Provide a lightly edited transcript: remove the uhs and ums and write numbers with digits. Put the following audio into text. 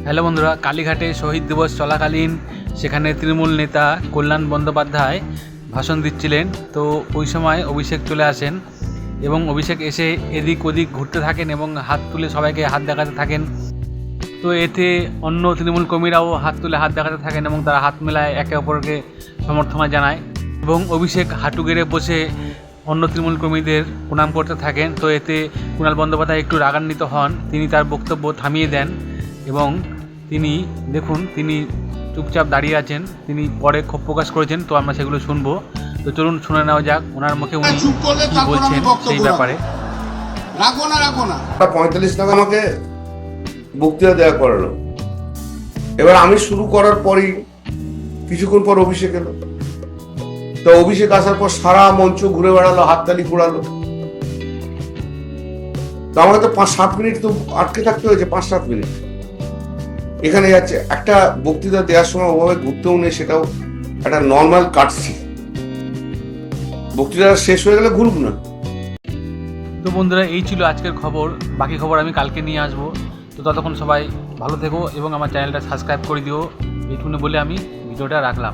Hello বন্ধুরা, কালীঘাটে শহীদ দিবস চলাকালীন সেখানে তৃণমূল নেতা কল্যাণ বন্দ্যোপাধ্যায় ভাষণ দিচ্ছিলেন। তো ওই সময় অভিষেক চলে আসেন এবং অভিষেক এসে এদিক ওদিক ঘুরতে থাকেন এবং হাত তুলে সবাইকে হাত দেখাতে থাকেন। তো এতে অন্য তৃণমূল কর্মীরাও হাত তুলে হাত দেখাতে থাকেন এবং তারা হাত মেলায় একে অপরকে সমর্থনা জানায় এবং অভিষেক হাঁটু গেড়ে বসে অন্য তৃণমূল কর্মীদের প্রণাম করতে থাকেন। তো এতে কুণাল বন্দ্যোপাধ্যায় একটু রাগান্বিত হন, তিনি তার বক্তব্য থামিয়ে দেন এবং তিনি তিনি চুপচাপ দাঁড়িয়ে আছেন। তিনি পরে ক্ষোভ প্রকাশ করেছেন, তো আমরা সেগুলো শুনবো। তো চলুন শুনে নেওয়া যাক ওনার মুখে উনি কি বলছেন সেই ব্যাপারে। রাখো না 45 টাকা আমাকে বক্তৃতা দেওয়া করালো। এবার আমি শুরু করার পরই কিছুক্ষণ পর অভিষেক এলো। তো অভিষেক আসার পর সারা মঞ্চ ঘুরে বেড়ালো, হাততালি ঘোরালো। তো আমাকে তো 5-7 মিনিট তো আটকে থাকতে হয়েছে, 5-7 মিনিট এখানে যাচ্ছে। একটা বক্তৃতা দেওয়ার সময় ওভাবে ঘুরতেও নেই, সেটাও একটা নর্মাল কাটছি। বক্তৃতা শেষ হয়ে গেলে ঘুরব না। তো বন্ধুরা, এই ছিল আজকের খবর। বাকি খবর আমি কালকে নিয়ে আসবো। তো ততক্ষণ সবাই ভালো থেকো এবং আমার চ্যানেলটা সাবস্ক্রাইব করে দিও। এইটুকু বলে আমি ভিডিওটা রাখলাম।